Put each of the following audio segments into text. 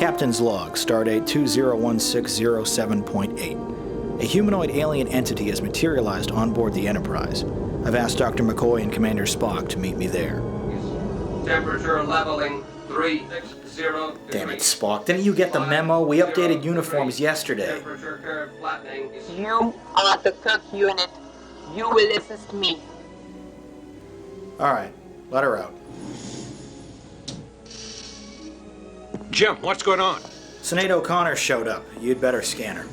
Captain's Log, Stardate 201607.8. A humanoid alien entity has materialized on board the Enterprise. I've asked Dr. McCoy and Commander Spock to meet me there. Temperature leveling 360 Damn it, Spock. Didn't you get the memo? We updated uniforms yesterday. Temperature curve flattening. You are the Cook unit. You will assist me. Alright, let her out. Jim, what's going on? Sinead O'Connor showed up. You'd better scan her.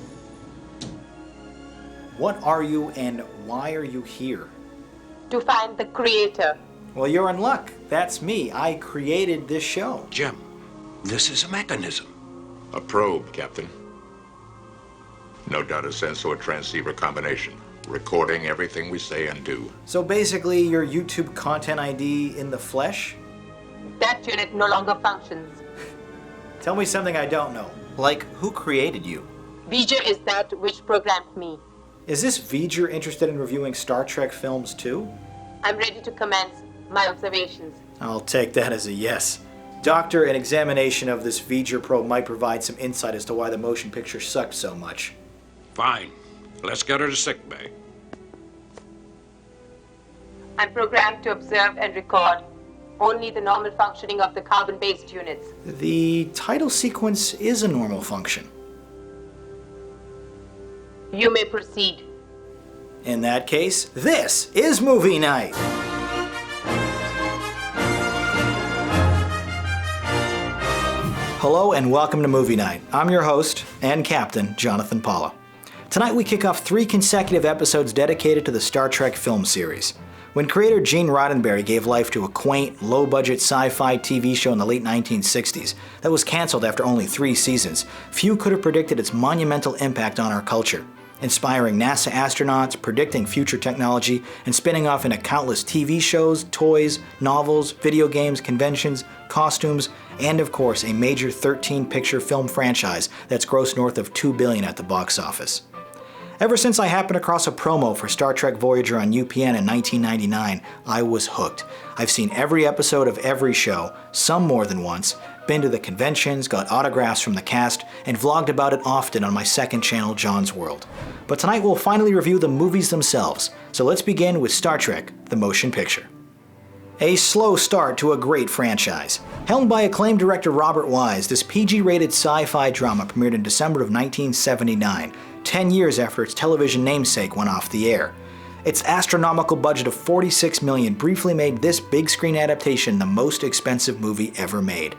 What are you and why are you here? To find the creator. Well, you're in luck. That's me. I created this show. Jim, this is a mechanism. A probe, Captain. No doubt a sensor transceiver combination, recording everything we say and do. So basically, your YouTube content ID in the flesh? That unit no longer functions. Tell me something I don't know. Like, who created you? V'ger is that which programmed me. Is this V'ger interested in reviewing Star Trek films too? I'm ready to commence my observations. I'll take that as a yes. Doctor, an examination of this V'ger probe might provide some insight as to why the motion picture sucked so much. Fine. Let's get her to sickbay. I'm programmed to observe and record only the normal functioning of the carbon-based units. The title sequence is a normal function. You may proceed. In that case, this is movie night! Hello and welcome to Movie Night. I'm your host and captain, Jonathan Paula. Tonight we kick off 3 consecutive episodes dedicated to the Star Trek film series. When creator Gene Roddenberry gave life to a quaint, low-budget sci-fi TV show in the late 1960s that was canceled after only 3 seasons, few could have predicted its monumental impact on our culture, inspiring NASA astronauts, predicting future technology, and spinning off into countless TV shows, toys, novels, video games, conventions, costumes, and of course a major 13-picture film franchise that's grossed north of $2 billion at the box office. Ever since I happened across a promo for Star Trek Voyager on UPN in 1999, I was hooked. I've seen every episode of every show, some more than once, been to the conventions, got autographs from the cast, and vlogged about it often on my second channel, John's World. But tonight we'll finally review the movies themselves, so let's begin with Star Trek, the motion picture. A slow start to a great franchise. Helmed by acclaimed director Robert Wise, this PG-rated sci-fi drama premiered in December of 1979, 10 years after its television namesake went off the air. Its astronomical budget of $46 million briefly made this big-screen adaptation the most expensive movie ever made.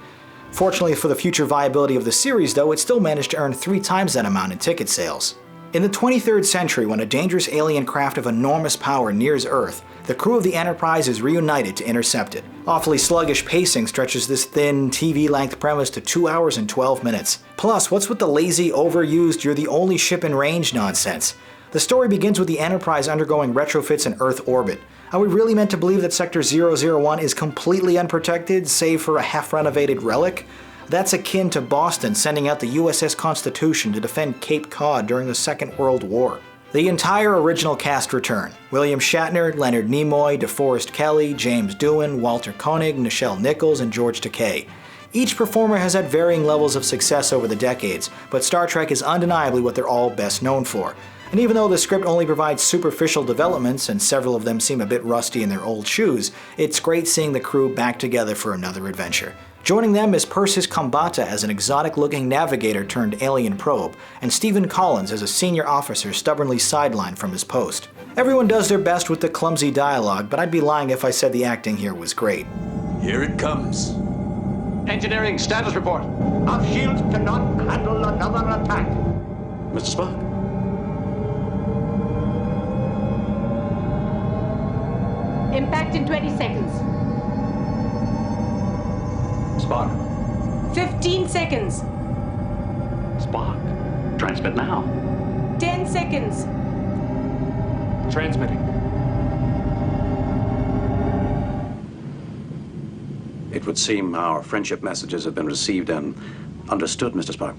Fortunately for the future viability of the series, though, it still managed to earn 3 times that amount in ticket sales. In the 23rd century, when a dangerous alien craft of enormous power nears Earth, the crew of the Enterprise is reunited to intercept it. Awfully sluggish pacing stretches this thin, TV-length premise to 2 hours and 12 minutes. Plus, what's with the lazy, overused, you're the only ship in range nonsense? The story begins with the Enterprise undergoing retrofits in Earth orbit. Are we really meant to believe that Sector 001 is completely unprotected, save for a half-renovated relic? That's akin to Boston sending out the USS Constitution to defend Cape Cod during the Second World War. The entire original cast return. William Shatner, Leonard Nimoy, DeForest Kelley, James Doohan, Walter Koenig, Nichelle Nichols, and George Takei. Each performer has had varying levels of success over the decades, but Star Trek is undeniably what they're all best known for. And even though the script only provides superficial developments, and several of them seem a bit rusty in their old shoes, it's great seeing the crew back together for another adventure. Joining them is Persis Khambatta as an exotic-looking navigator turned alien probe, and Stephen Collins as a senior officer stubbornly sidelined from his post. Everyone does their best with the clumsy dialogue, but I'd be lying if I said the acting here was great. Here it comes. Engineering status report. Our shields cannot handle another attack. Mr. Spock? Impact in 20 seconds. Spock. 15 seconds. Spock. Transmit now. 10 seconds. Transmitting. It would seem our friendship messages have been received and understood, Mr. Spock.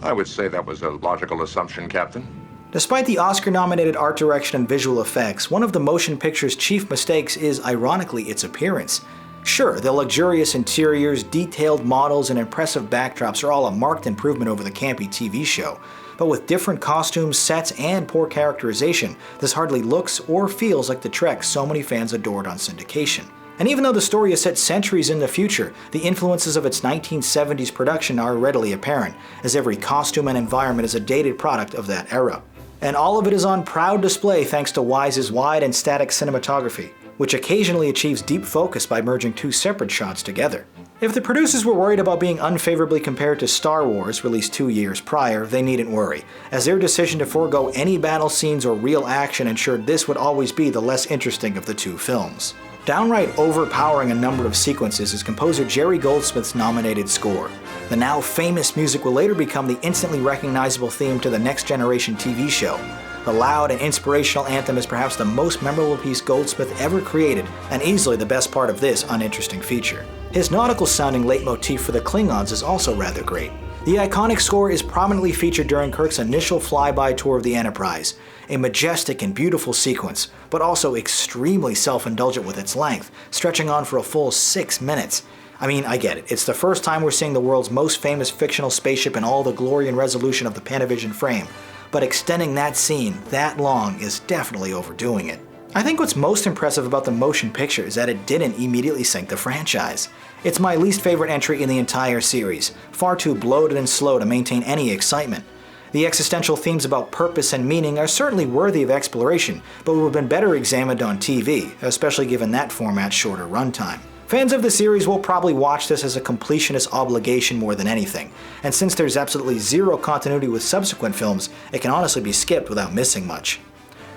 I would say that was a logical assumption, Captain. Despite the Oscar-nominated art direction and visual effects, one of the motion picture's chief mistakes is, ironically, its appearance. Sure, the luxurious interiors, detailed models, and impressive backdrops are all a marked improvement over the campy TV show, but with different costumes, sets, and poor characterization, this hardly looks or feels like the Trek so many fans adored on syndication. And even though the story is set centuries in the future, the influences of its 1970s production are readily apparent, as every costume and environment is a dated product of that era. And all of it is on proud display thanks to Wise's wide and static cinematography, which occasionally achieves deep focus by merging two separate shots together. If the producers were worried about being unfavorably compared to Star Wars, released 2 years prior, they needn't worry, as their decision to forego any battle scenes or real action ensured this would always be the less interesting of the two films. Downright overpowering a number of sequences is composer Jerry Goldsmith's nominated score. The now famous music will later become the instantly recognizable theme to the Next Generation TV show. The loud and inspirational anthem is perhaps the most memorable piece Goldsmith ever created, and easily the best part of this uninteresting feature. His nautical-sounding leitmotif for the Klingons is also rather great. The iconic score is prominently featured during Kirk's initial flyby tour of the Enterprise, a majestic and beautiful sequence, but also extremely self-indulgent with its length, stretching on for a full 6 minutes. I mean, I get it, it's the first time we're seeing the world's most famous fictional spaceship in all the glory and resolution of the Panavision frame, but extending that scene that long is definitely overdoing it. I think what's most impressive about the motion picture is that it didn't immediately sink the franchise. It's my least favorite entry in the entire series, far too bloated and slow to maintain any excitement. The existential themes about purpose and meaning are certainly worthy of exploration, but would have been better examined on TV, especially given that format's shorter runtime. Fans of the series will probably watch this as a completionist obligation more than anything, and since there's absolutely zero continuity with subsequent films, it can honestly be skipped without missing much.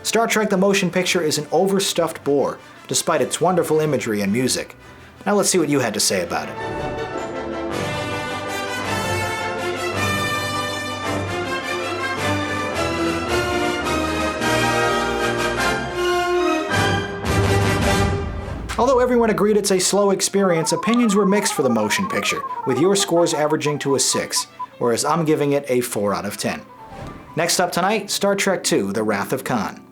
Star Trek the Motion Picture is an overstuffed bore, despite its wonderful imagery and music. Now let's see what you had to say about it. Although everyone agreed it's a slow experience, opinions were mixed for the motion picture, with your scores averaging to a 6, whereas I'm giving it a 4 out of 10. Next up tonight, Star Trek II: The Wrath of Khan.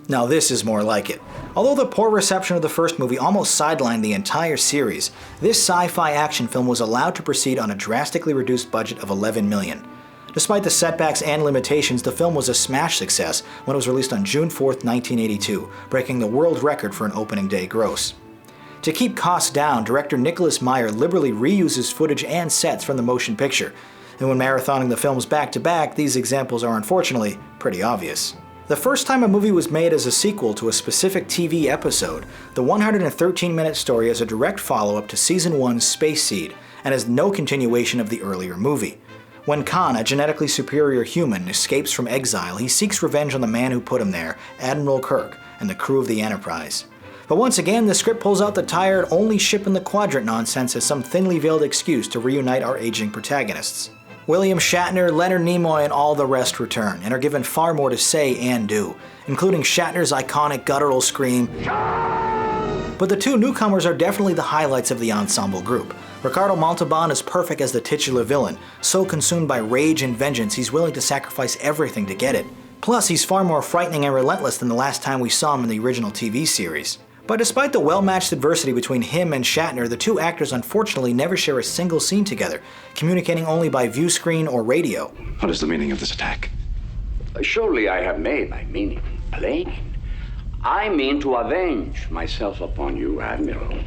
Now this is more like it. Although the poor reception of the first movie almost sidelined the entire series, this sci-fi action film was allowed to proceed on a drastically reduced budget of $11 million. Despite the setbacks and limitations, the film was a smash success when it was released on June 4, 1982, breaking the world record for an opening day gross. To keep costs down, director Nicholas Meyer liberally reuses footage and sets from the motion picture, and when marathoning the films back-to-back, these examples are unfortunately pretty obvious. The first time a movie was made as a sequel to a specific TV episode, the 113-minute story is a direct follow-up to Season 1's Space Seed, and is no continuation of the earlier movie. When Khan, a genetically superior human, escapes from exile, he seeks revenge on the man who put him there, Admiral Kirk, and the crew of the Enterprise. But once again, the script pulls out the tired only ship in the quadrant nonsense as some thinly veiled excuse to reunite our aging protagonists. William Shatner, Leonard Nimoy, and all the rest return, and are given far more to say and do, including Shatner's iconic guttural scream. But the two newcomers are definitely the highlights of the ensemble group. Ricardo Montalbán is perfect as the titular villain, so consumed by rage and vengeance he's willing to sacrifice everything to get it. Plus, he's far more frightening and relentless than the last time we saw him in the original TV series. But despite the well-matched adversity between him and Shatner, the two actors unfortunately never share a single scene together, communicating only by view screen or radio. What is the meaning of this attack? Surely I have made my meaning plain. I mean to avenge myself upon you, Admiral.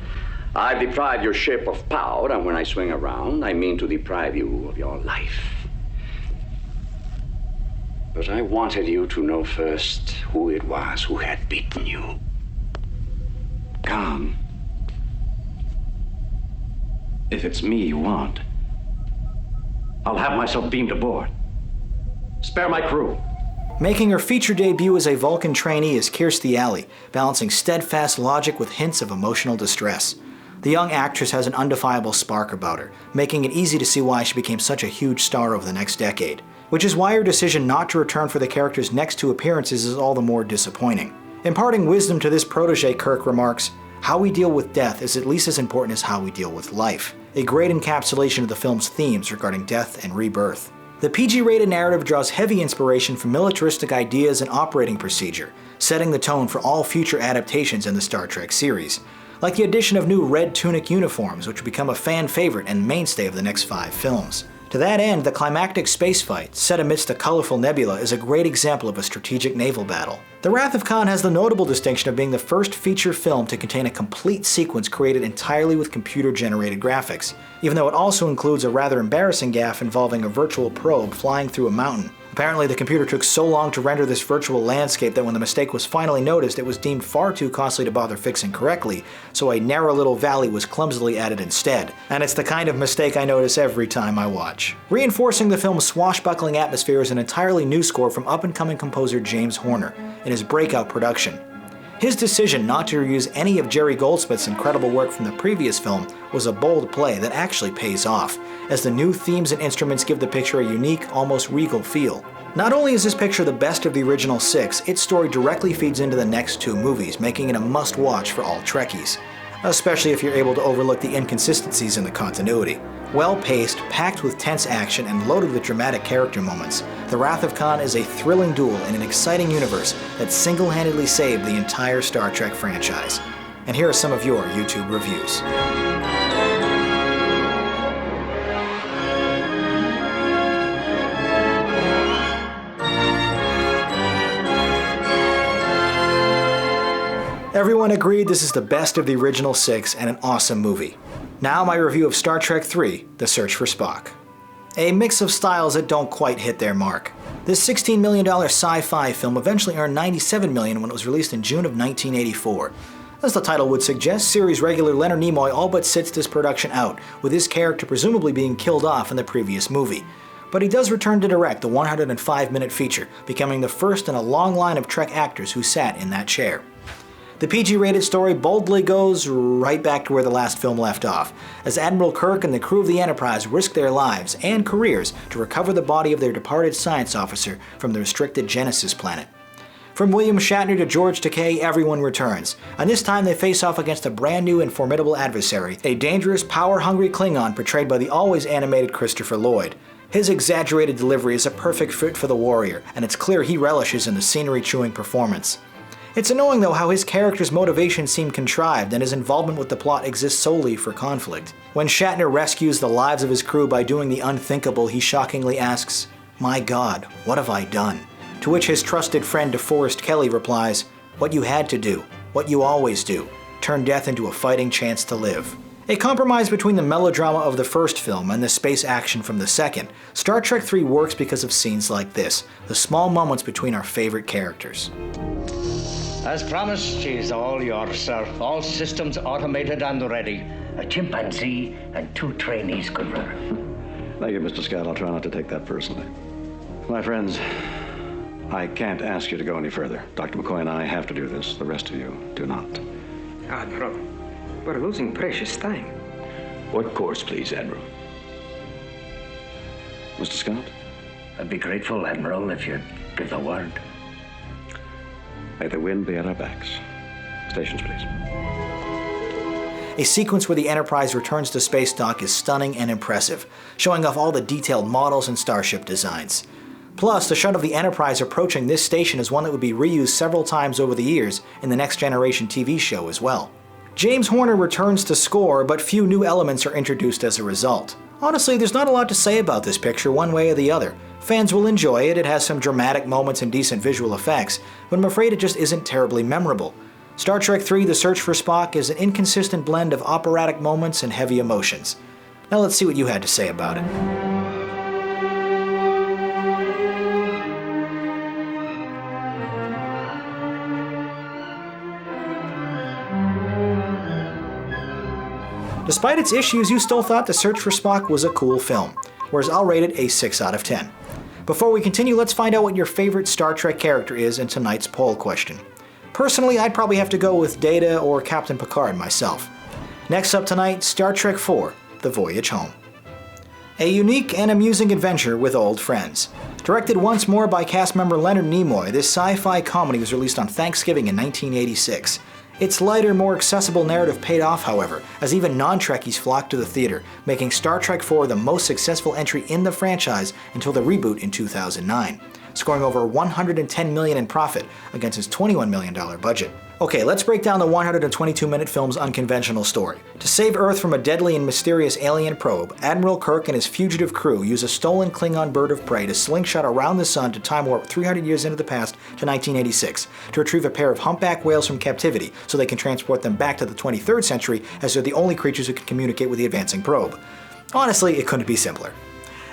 I've deprived your ship of power, and when I swing around, I mean to deprive you of your life. But I wanted you to know first who it was who had beaten you. Khan, if it's me you want, I'll have myself beamed aboard. Spare my crew. Making her feature debut as a Vulcan trainee is Kirstie, balancing steadfast logic with hints of emotional distress. The young actress has an undefinable spark about her, making it easy to see why she became such a huge star over the next decade, which is why her decision not to return for the character's next two appearances is all the more disappointing. Imparting wisdom to this protege, Kirk remarks, "How we deal with death is at least as important as how we deal with life," a great encapsulation of the film's themes regarding death and rebirth. The PG-rated narrative draws heavy inspiration from militaristic ideas and operating procedure, setting the tone for all future adaptations in the Star Trek series. like the addition of new red tunic uniforms, which would become a fan favorite and mainstay of the next 5 films. To that end, the climactic space fight, set amidst a colorful nebula, is a great example of a strategic naval battle. The Wrath of Khan has the notable distinction of being the first feature film to contain a complete sequence created entirely with computer-generated graphics, even though it also includes a rather embarrassing gaffe involving a virtual probe flying through a mountain. Apparently, the computer took so long to render this virtual landscape that when the mistake was finally noticed, it was deemed far too costly to bother fixing correctly, so a narrow little valley was clumsily added instead. And it's the kind of mistake I notice every time I watch. Reinforcing the film's swashbuckling atmosphere is an entirely new score from up-and-coming composer James Horner in his breakout production. His decision not to reuse any of Jerry Goldsmith's incredible work from the previous film was a bold play that actually pays off, as the new themes and instruments give the picture a unique, almost regal feel. Not only is this picture the best of the original 6, its story directly feeds into the next 2 movies, making it a must-watch for all Trekkies, especially if you're able to overlook the inconsistencies in the continuity. Well-paced, packed with tense action, and loaded with dramatic character moments, The Wrath of Khan is a thrilling duel in an exciting universe that single-handedly saved the entire Star Trek franchise. And here are some of your YouTube reviews. Everyone agreed this is the best of the original 6 and an awesome movie. Now my review of Star Trek III, The Search for Spock. A mix of styles that don't quite hit their mark. This $16 million sci-fi film eventually earned $97 million when it was released in June of 1984. As the title would suggest, series regular Leonard Nimoy all but sits this production out, with his character presumably being killed off in the previous movie. But he does return to direct the 105-minute feature, becoming the first in a long line of Trek actors who sat in that chair. The PG-rated story boldly goes right back to where the last film left off, as Admiral Kirk and the crew of the Enterprise risk their lives and careers to recover the body of their departed science officer from the restricted Genesis planet. From William Shatner to George Takei, everyone returns, and this time they face off against a brand new and formidable adversary, a dangerous, power-hungry Klingon portrayed by the always animated Christopher Lloyd. His exaggerated delivery is a perfect fit for the warrior, and it's clear he relishes in the scenery-chewing performance. It's annoying though how his character's motivations seem contrived and his involvement with the plot exists solely for conflict. When Shatner rescues the lives of his crew by doing the unthinkable, he shockingly asks, "My God, what have I done?" To which his trusted friend DeForest Kelley replies, "What you had to do, what you always do, turn death into a fighting chance to live." A compromise between the melodrama of the first film and the space action from the second, Star Trek III works because of scenes like this, the small moments between our favorite characters. As promised, she's all yours, sir. All systems automated and ready. A chimpanzee and 2 trainees could run her. Thank you, Mr. Scott. I'll try not to take that personally. My friends, I can't ask you to go any further. Dr. McCoy and I have to do this. The rest of you do not. Admiral, we're losing precious time. What course, please, Admiral? Mr. Scott? I'd be grateful, Admiral, if you'd give the word. May the wind be at our backs. Stations, please. A sequence where the Enterprise returns to space dock is stunning and impressive, showing off all the detailed models and starship designs. Plus, the shot of the Enterprise approaching this station is one that would be reused several times over the years in the Next Generation TV show as well. James Horner returns to score, but few new elements are introduced as a result. Honestly, there's not a lot to say about this picture one way or the other. Fans will enjoy it, it has some dramatic moments and decent visual effects, but I'm afraid it just isn't terribly memorable. Star Trek III: The Search for Spock is an inconsistent blend of operatic moments and heavy emotions. Now let's see what you had to say about it. Despite its issues, you still thought The Search for Spock was a cool film, whereas I'll rate it a 6 out of 10. Before we continue, let's find out what your favorite Star Trek character is in tonight's poll question. Personally, I'd probably have to go with Data or Captain Picard myself. Next up tonight, Star Trek IV: The Voyage Home. A unique and amusing adventure with old friends. Directed once more by cast member Leonard Nimoy, this sci-fi comedy was released on Thanksgiving in 1986. Its lighter, more accessible narrative paid off, however, as even non-Trekkies flocked to the theater, making Star Trek IV the most successful entry in the franchise until the reboot in 2009, scoring over $110 million in profit against its $21 million budget. Okay, let's break down the 122-minute film's unconventional story. To save Earth from a deadly and mysterious alien probe, Admiral Kirk and his fugitive crew use a stolen Klingon bird of prey to slingshot around the sun to time warp 300 years into the past to 1986 to retrieve a pair of humpback whales from captivity so they can transport them back to the 23rd century, as they're the only creatures who can communicate with the advancing probe. Honestly, it couldn't be simpler.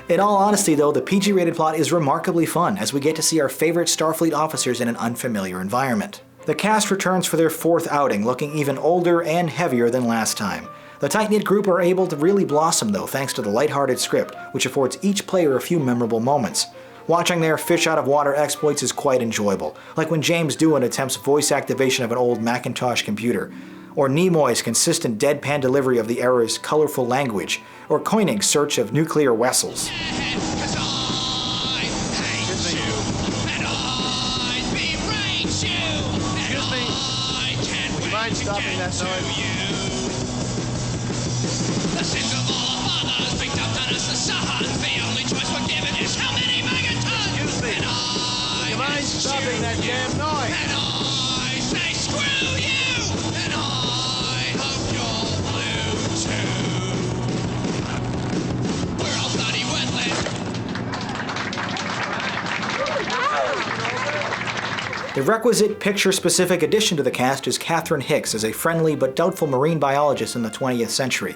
In all honesty though, the PG-rated plot is remarkably fun as we get to see our favorite Starfleet officers in an unfamiliar environment. The cast returns for their fourth outing, looking even older and heavier than last time. The tight-knit group are able to really blossom though thanks to the lighthearted script, which affords each player a few memorable moments. Watching their fish-out-of-water exploits is quite enjoyable, like when James Doohan attempts voice activation of an old Macintosh computer, or Nimoy's consistent deadpan delivery of the era's colorful language, or Koenig's search of nuclear vessels. Stopping that noise. The sins of all our fathers bring down on us the sons. The only choice we're given is how many megatons. Excuse me. Do you mind stopping that damn noise? And I say screw you. And I hope you're blue too. We're all bloody wetlands. The requisite picture-specific addition to the cast is Catherine Hicks as a friendly but doubtful marine biologist in the 20th century.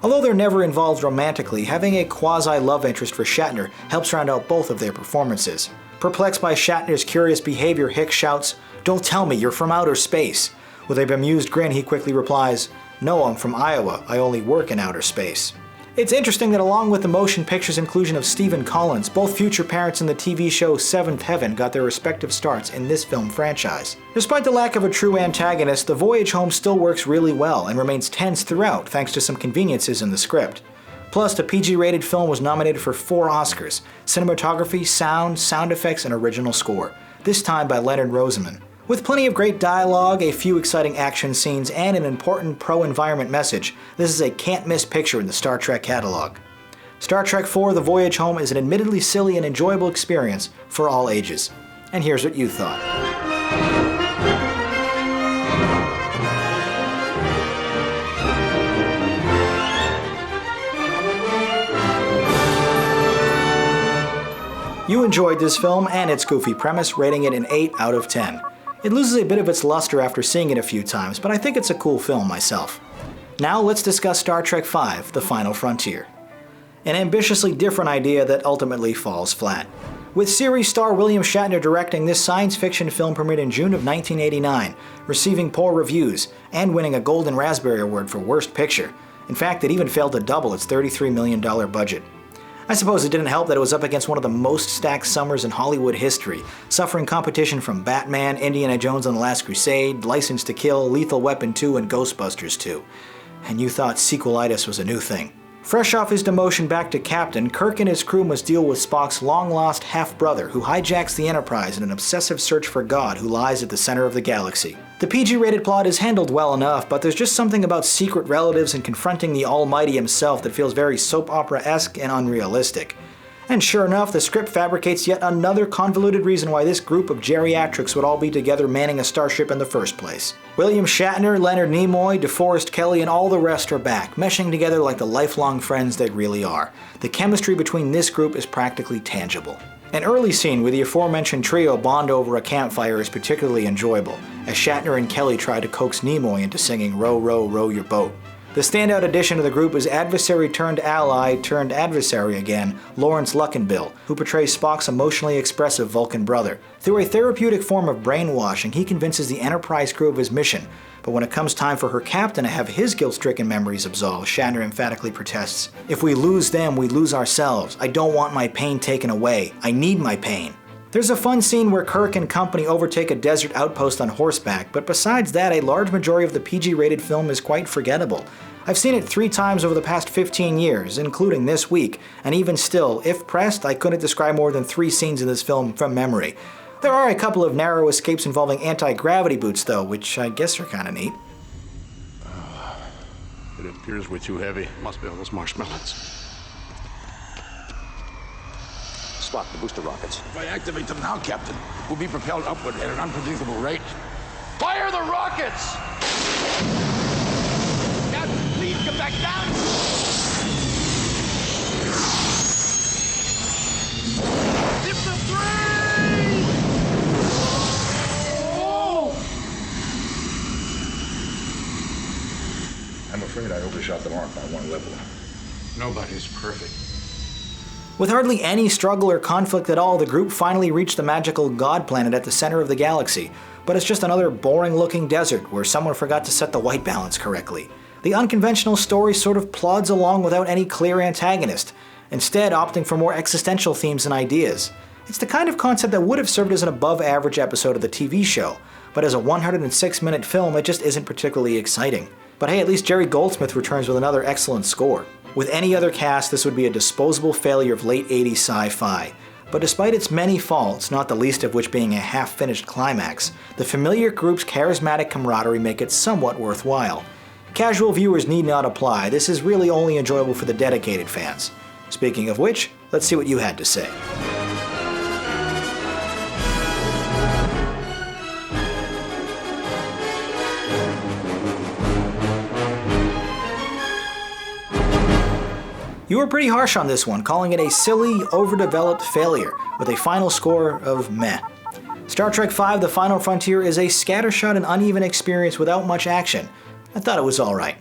Although they're never involved romantically, having a quasi-love interest for Shatner helps round out both of their performances. Perplexed by Shatner's curious behavior, Hicks shouts, "Don't tell me you're from outer space." With a bemused grin, he quickly replies, "No, I'm from Iowa. I only work in outer space." It's interesting that along with the motion picture's inclusion of Stephen Collins, both future parents in the TV show Seventh Heaven got their respective starts in this film franchise. Despite the lack of a true antagonist, the Voyage Home still works really well and remains tense throughout thanks to some conveniences in the script. Plus, the PG-rated film was nominated for 4 Oscars: cinematography, sound effects, and original score, this time by Leonard Nimoy. With plenty of great dialogue, a few exciting action scenes, and an important pro-environment message, this is a can't-miss picture in the Star Trek catalog. Star Trek IV: The Voyage Home is an admittedly silly and enjoyable experience for all ages. And here's what you thought. You enjoyed this film and its goofy premise, rating it an 8 out of 10. It loses a bit of its luster after seeing it a few times, but I think it's a cool film myself. Now let's discuss Star Trek V: The Final Frontier. An ambitiously different idea that ultimately falls flat. With series star William Shatner directing, this science fiction film premiered in June of 1989, receiving poor reviews, and winning a Golden Raspberry Award for Worst Picture. In fact, it even failed to double its $33 million budget. I suppose it didn't help that it was up against one of the most stacked summers in Hollywood history, suffering competition from Batman, Indiana Jones and the Last Crusade, License to Kill, Lethal Weapon 2, and Ghostbusters 2. And you thought sequelitis was a new thing. Fresh off his demotion back to captain, Kirk and his crew must deal with Spock's long-lost half-brother who hijacks the Enterprise in an obsessive search for God who lies at the center of the galaxy. The PG-rated plot is handled well enough, but there's just something about secret relatives and confronting the Almighty himself that feels very soap opera-esque and unrealistic. And sure enough, the script fabricates yet another convoluted reason why this group of geriatrics would all be together manning a starship in the first place. William Shatner, Leonard Nimoy, DeForest Kelley, and all the rest are back, meshing together like the lifelong friends they really are. The chemistry between this group is practically tangible. An early scene with the aforementioned trio bond over a campfire is particularly enjoyable, as Shatner and Kelley try to coax Nimoy into singing "Row, row, row your boat." The standout addition to the group is adversary-turned-ally-turned-adversary again, Lawrence Luckinbill, who portrays Spock's emotionally expressive Vulcan brother. Through a therapeutic form of brainwashing, he convinces the Enterprise crew of his mission, but when it comes time for her captain to have his guilt-stricken memories absolved, Shatner emphatically protests, "If we lose them, we lose ourselves. I don't want my pain taken away. I need my pain." There's a fun scene where Kirk and company overtake a desert outpost on horseback, but besides that, a large majority of the PG-rated film is quite forgettable. I've seen it 3 times over the past 15 years, including this week, and even still, if pressed, I couldn't describe more than 3 scenes in this film from memory. There are a couple of narrow escapes involving anti-gravity boots though, which I guess are kinda neat. It appears we're too heavy. Must be all those marshmallows. Spock, the booster rockets. If I activate them now, Captain, we'll be propelled upward at an unpredictable rate. Fire the rockets! Captain, please get back down! It's the three! Oh! I'm afraid I overshot the mark by one level. Nobody's perfect. With hardly any struggle or conflict at all, the group finally reached the magical God Planet at the center of the galaxy, but it's just another boring-looking desert where someone forgot to set the white balance correctly. The unconventional story sort of plods along without any clear antagonist, instead opting for more existential themes and ideas. It's the kind of concept that would have served as an above-average episode of the TV show, but as a 106-minute film, it just isn't particularly exciting. But hey, at least Jerry Goldsmith returns with another excellent score. With any other cast, this would be a disposable failure of late 80s sci-fi. But despite its many faults, not the least of which being a half-finished climax, the familiar group's charismatic camaraderie make it somewhat worthwhile. Casual viewers need not apply, this is really only enjoyable for the dedicated fans. Speaking of which, let's see what you had to say. You were pretty harsh on this one, calling it a silly, overdeveloped failure, with a final score of meh. Star Trek V: The Final Frontier is a scattershot and uneven experience without much action. I thought it was alright.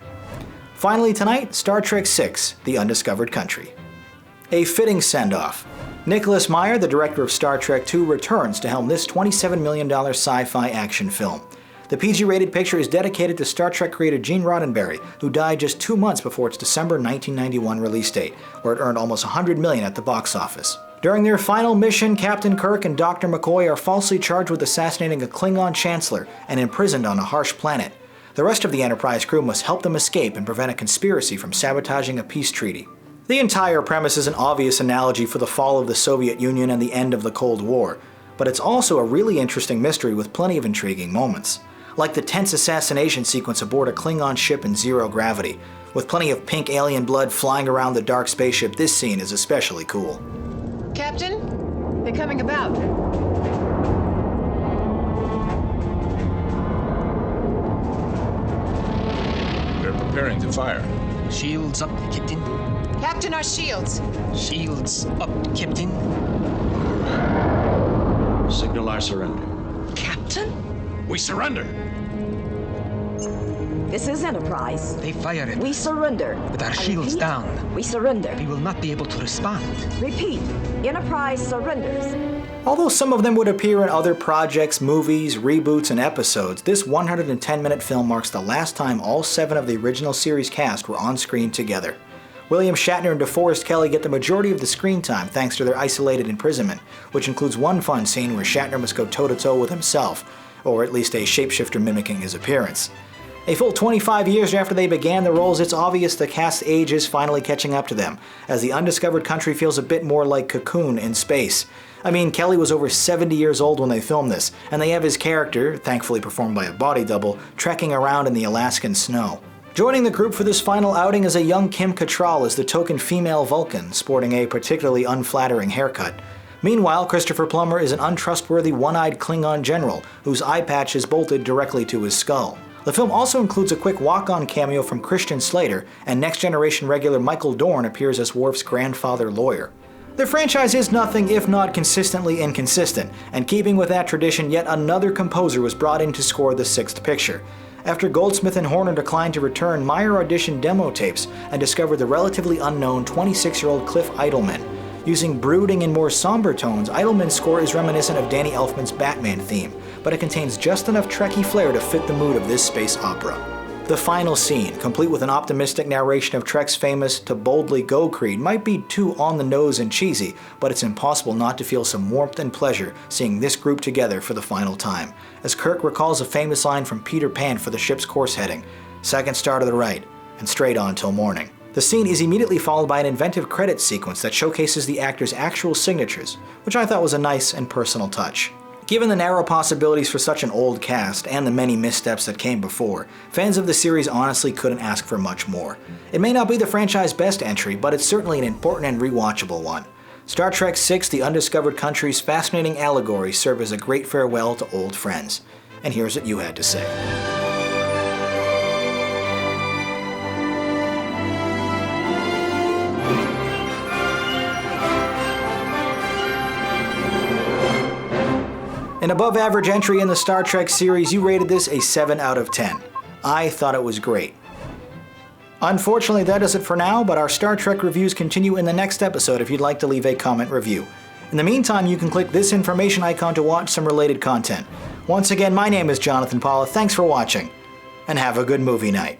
Finally tonight, Star Trek VI: The Undiscovered Country. A fitting send-off. Nicholas Meyer, the director of Star Trek II, returns to helm this $27 million sci-fi action film. The PG-rated picture is dedicated to Star Trek creator Gene Roddenberry, who died just 2 months before its December 1991 release date, where it earned almost $100 million at the box office. During their final mission, Captain Kirk and Dr. McCoy are falsely charged with assassinating a Klingon chancellor and imprisoned on a harsh planet. The rest of the Enterprise crew must help them escape and prevent a conspiracy from sabotaging a peace treaty. The entire premise is an obvious analogy for the fall of the Soviet Union and the end of the Cold War, but it's also a really interesting mystery with plenty of intriguing moments. Like the tense assassination sequence aboard a Klingon ship in zero gravity. With plenty of pink alien blood flying around the dark spaceship, this scene is especially cool. Captain, they're coming about. They're preparing to fire. Shields up, Captain. Captain, our shields. Shields up, Captain. Signal our surrender. Captain? We surrender. This is Enterprise. They fire it. We surrender. With our shields down. We surrender. We will not be able to respond. Repeat. Enterprise surrenders. Although some of them would appear in other projects, movies, reboots, and episodes, this 110-minute film marks the last time all 7 of the original series cast were on screen together. William Shatner and DeForest Kelley get the majority of the screen time thanks to their isolated imprisonment, which includes one fun scene where Shatner must go toe-to-toe with himself, or at least a shapeshifter mimicking his appearance. A full 25 years after they began the roles, it's obvious the cast's age is finally catching up to them, as the Undiscovered Country feels a bit more like Cocoon in space. I mean, Kelley was over 70 years old when they filmed this, and they have his character, thankfully performed by a body double, trekking around in the Alaskan snow. Joining the group for this final outing is a young Kim Cattrall as the token female Vulcan, sporting a particularly unflattering haircut. Meanwhile, Christopher Plummer is an untrustworthy one-eyed Klingon general, whose eye patch is bolted directly to his skull. The film also includes a quick walk-on cameo from Christian Slater, and Next Generation regular Michael Dorn appears as Worf's grandfather lawyer. The franchise is nothing if not consistently inconsistent, and keeping with that tradition, yet another composer was brought in to score the 6th picture. After Goldsmith and Horner declined to return, Meyer auditioned demo tapes and discovered the relatively unknown 26-year-old Cliff Idleman. Using brooding and more somber tones, Idleman's score is reminiscent of Danny Elfman's Batman theme, but it contains just enough Trekkie flair to fit the mood of this space opera. The final scene, complete with an optimistic narration of Trek's famous "to boldly go" creed, might be too on the nose and cheesy, but it's impossible not to feel some warmth and pleasure seeing this group together for the final time, as Kirk recalls a famous line from Peter Pan for the ship's course heading, "Second star to the right, and straight on till morning." The scene is immediately followed by an inventive credits sequence that showcases the actors' actual signatures, which I thought was a nice and personal touch. Given the narrow possibilities for such an old cast and the many missteps that came before, fans of the series honestly couldn't ask for much more. It may not be the franchise's best entry, but it's certainly an important and rewatchable one. Star Trek VI: The Undiscovered Country's fascinating allegories serve as a great farewell to old friends. and here's what you had to say. An above-average entry in the Star Trek series, you rated this a 7 out of 10. I thought it was great. Unfortunately, that is it for now, but our Star Trek reviews continue in the next episode if you'd like to leave a comment review. In the meantime, you can click this information icon to watch some related content. Once again, my name is Jonathan Paula. Thanks for watching, and have a good movie night.